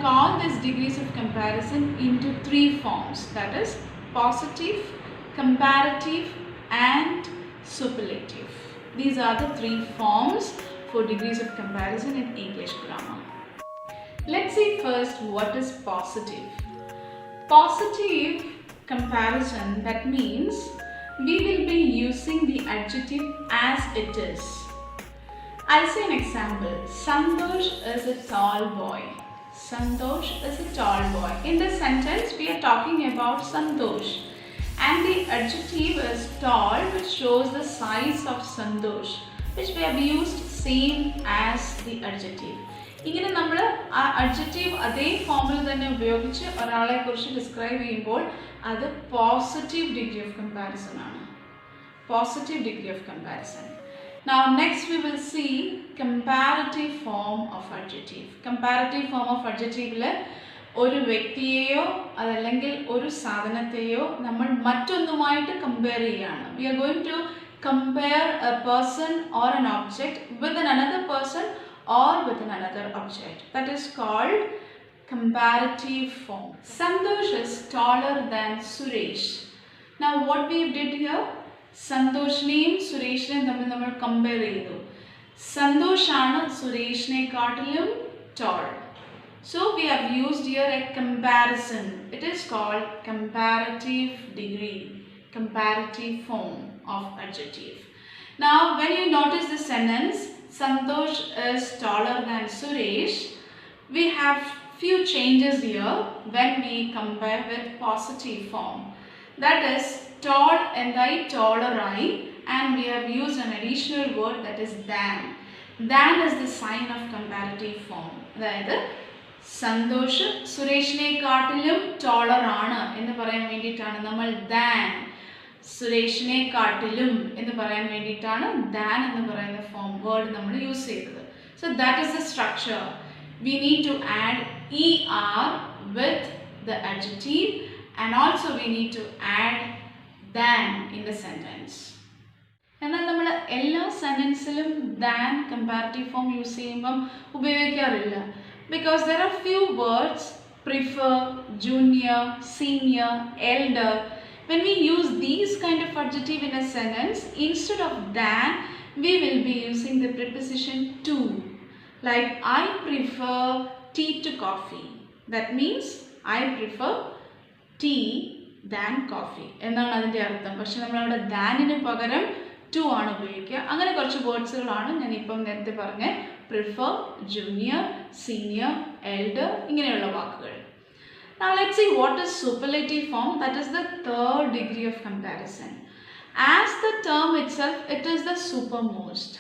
call these degrees of comparison into three forms, that is positive, comparative and superlative. These are the three forms for degrees of comparison in English grammar. Let's see first what is positive. Positive comparison, that means we will be using the adjective as it is. I'll say an example. Santosh is a tall boy. Santosh is a tall boy. In this sentence, we are talking about Santosh. And the adjective is tall, which shows the size of Santosh, which we have used same as the adjective. ഇങ്ങനെ നമ്മൾ ആ adjective അതേ ഫോമിൽ തന്നെ ഉപയോഗിച്ച് ഒരാളെ കുറിച്ച് describe ചെയ്യുമ്പോൾ അത് പോസിറ്റീവ് ഡിഗ്രി ഓഫ് കമ്പാരിസൺ ആണ്. Positive degree of comparison. Now next we will see comparative form of adjective. Comparative form of adjectiveൽ ഒരു വ്യക്തിയെയോ അതല്ലെങ്കിൽ ഒരു സാധനത്തെയോ നമ്മൾ മറ്റൊന്നുമായിട്ട് കമ്പയർ ചെയ്യുകയാണ്. We are going to compare a person or an object with another person or with another object. That is called comparative form. Santosh is taller than Suresh. Now what we did here, സന്തോഷിനെയും സുരേഷിനെയും തമ്മിൽ നമ്മൾ compare ചെയ്തു. സന്തോഷാണ് സുരേഷിനെ കാട്ടിലും tall. So we have used here a comparison. It is called comparative degree, comparative form of adjective. Now when you notice the sentence, Santosh is taller than Suresh, we have few changes here when we compare with positive form. That is tall and I, taller I, and we have used an additional word, that is than. Than is the sign of comparative form. അതായത് സന്തോഷ് സുരേഷിനെ കാട്ടിലും taller ആണ് എന്ന് പറയാൻ വേണ്ടിയിട്ടാണ് നമ്മൾ than. സുരേഷിനെ കാട്ടിലും എന്ന് പറയാൻ വേണ്ടിയിട്ടാണ് than എന്ന് പറയുന്ന ഫോം വേർഡ് നമ്മൾ യൂസ് ചെയ്തത്. So that is the structure. We need to add er with the adjective and also we need to add than in the sentence. എന്നാൽ നമ്മൾ എല്ലാ സെൻറ്റൻസിലും than comparative form യൂസ് ചെയ്യുമ്പം ഉപയോഗിക്കാറില്ല. Because there are few words, prefer, junior, senior, elder. When we use these kind of adjective in a sentence, instead of than, we will be using the preposition to. Like I prefer tea to coffee. That means I prefer tea than coffee. എന്നാണ് അതിൻ്റെ അർത്ഥം. പക്ഷെ നമ്മളവിടെ thanന് പകരം to ആണ് ഉപയോഗിക്കുക. അങ്ങനെ കുറച്ച് വേർഡ്സുകളാണ് ഞാനിപ്പം നേരത്തെ പറഞ്ഞ prefer, junior, senior, elder ഇങ്ങനെയുള്ള വാക്കുകൾ. Now let's see what is superlative form. That is the third degree of comparison. As the term itself, it is the supermost.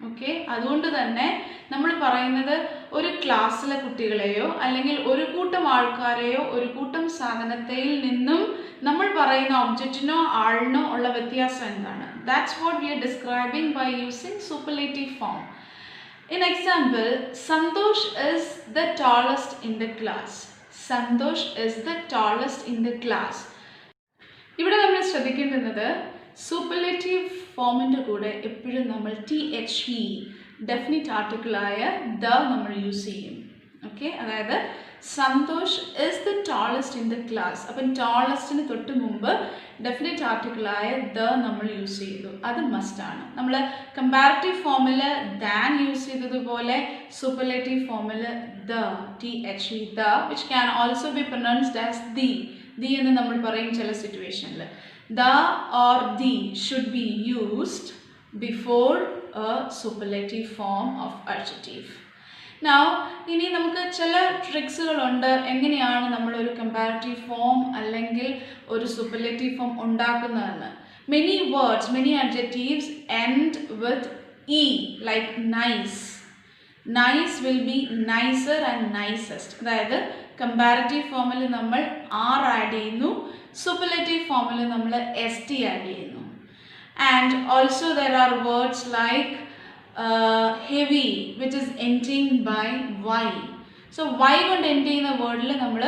Okay, അതുകൊണ്ട് തന്നെ നമ്മൾ പറയുന്നത് ഒരു ക്ലാസ്സിലെ കുട്ടികളെയോ അല്ലെങ്കിൽ ഒരു കൂട്ടം ആൾക്കാരെയോ ഒരു കൂട്ടം സാധനത്തിൽ നിന്നും നമ്മൾ പറയുന്ന ഒബ്ജക്റ്റിനോ ആളിനോ ഉള്ള വ്യത്യാസം എന്താണ്? That's what we are describing by using superlative form. In example, Santosh is the tallest in the class. Santosh is the tallest in the class. ഇവിടെ നമ്മൾ ശ്രദ്ധിക്കേണ്ടുന്നത് സൂപ്പർലേറ്റീവ് ഫോമിൻ്റെ കൂടെ എപ്പോഴും നമ്മൾ THE ഡെഫിനിറ്റ് ആർട്ടിക്കിളായ ദ നമ്മൾ യൂസ് ചെയ്യും. ഓക്കെ, അതായത് Santhosh is the tallest in the class. അപ്പം ടാളസ്റ്റിന് തൊട്ട് മുമ്പ് ഡെഫിനിറ്റ് ആർട്ടിക്കിളായ ദ നമ്മൾ യൂസ് ചെയ്തു. അത് മസ്റ്റാണ്. നമ്മൾ കമ്പാരിറ്റീവ് ഫോമിൽ ദാൻ യൂസ് ചെയ്തതുപോലെ സൂപ്പർലേറ്റീവ് ഫോമിൽ the THE the, which can also be pronounced as the. The എന്ന് നമ്മൾ പറയും ചില സിറ്റുവേഷനിൽ. The or the should be used before a superlative form of adjective. Now ഇനി നമുക്ക് ചില ട്രിക്സുകളുണ്ട് എങ്ങനെയാണ് നമ്മളൊരു കമ്പാരിറ്റീവ് ഫോം അല്ലെങ്കിൽ ഒരു സൂപ്പർലേറ്റീവ് ഫോം ഉണ്ടാക്കുന്നതെന്ന്. Many words, many adjectives end with e, like nice. Nice will be nicer and nicest. അതായത് comparative ഫോമിൽ നമ്മൾ ആർ ആഡ് ചെയ്യുന്നു, സൂപ്പർലേറ്റീവ് ഫോമിൽ നമ്മൾ ST ആഡ് ചെയ്യുന്നു. And also there are words like heavy, which is ending by y. So y കൊണ്ട് end ചെയ്യുന്ന വേർഡിൽ നമ്മൾ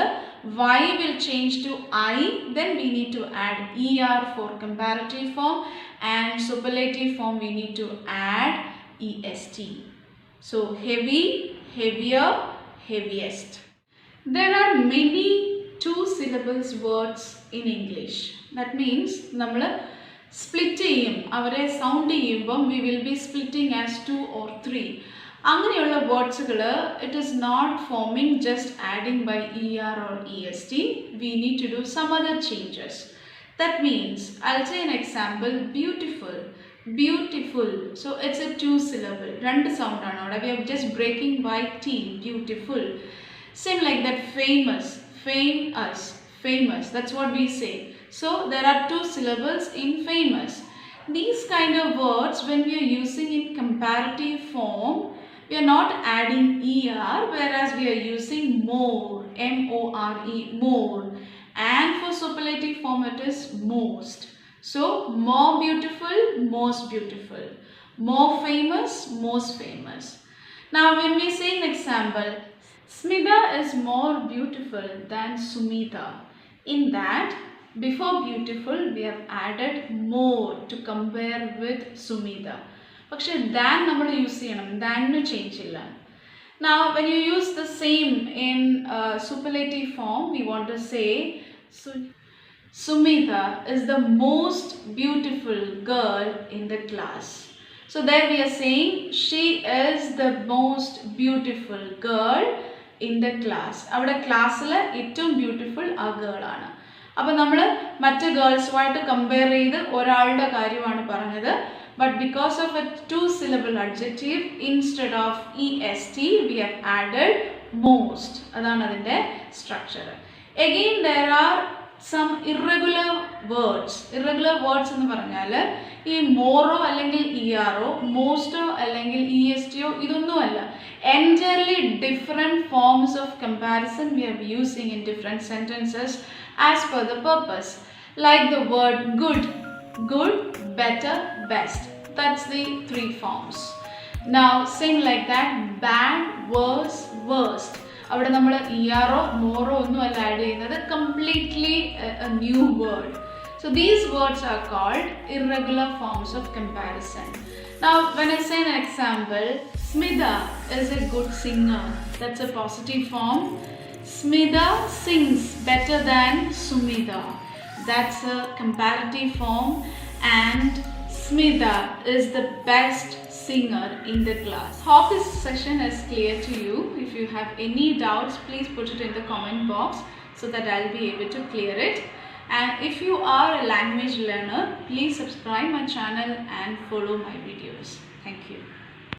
y will change to I, then we need to add ER for comparative form, and superlative form we need to add EST. So heavy, heavier, heaviest. There are many two syllables words in English. That means we split our sound we will be splitting as 2 or 3. Angneയുള്ള words it is not forming just adding by er or est. We need to do some other changes. That means I'll say an example, beautiful. Beautiful. So it's a two syllable. Two sound aanu. We are just breaking by t. Beautiful. Same like that, famous. Famous. Famous. That's what we say. So there are two syllables in famous. These kind of words, when we are using in comparative form, we are not adding er, whereas we are using more. M-O-R-E. More. And for superlative form it is most. So more beautiful, most beautiful. More famous, most famous. Now when we say an example, Smita is more beautiful than Sumita. In that, before beautiful we have added more to compare with Sumita. പക്ഷേ than നമ്മൾ use ചെയ്യണം, than change ഇല്ല. Now when you use the same in superlative form, we want to say Sumita is the most beautiful girl in the class. So there we are saying she is the most beautiful girl in the class. Our class la ഏറ്റവും beautiful ആ girl ആണ്. അപ്പോൾ നമ്മൾ മറ്റ് ഗേൾസുമായിട്ട് compare ചെയ്ത് ഒരാളുടെ കാര്യമാണ് പറഞ്ഞത്. But because of a two-syllable adjective, instead of est, we have added most. That's the structure. Again, there are some irregular words. Irregular words in the more അല്ലെങ്കിൽ ero, mosto അല്ലെങ്കിൽ esto, idonnu alla. Entirely different forms of comparison we are using in different sentences as per the purpose. Like the word good. Good, better, best. That's the three forms. Now same like that, bad, worse, worst. അവിടെ നമ്മൾ ero, more ഒന്നും അല്ല add ചെയ്യുന്നത്, completely a new word. So these words are called irregular forms of comparison. Now when I say an example, Smita is a good singer. That's a positive form. Smita sings better than Sumita. That's a comparative form. And Smita is the best singer in the class. Hope this session is clear to you. If you have any doubts, please put it in the comment box so that I'll be able to clear it. And if you are a language learner, please subscribe my channel and follow my videos. Thank you.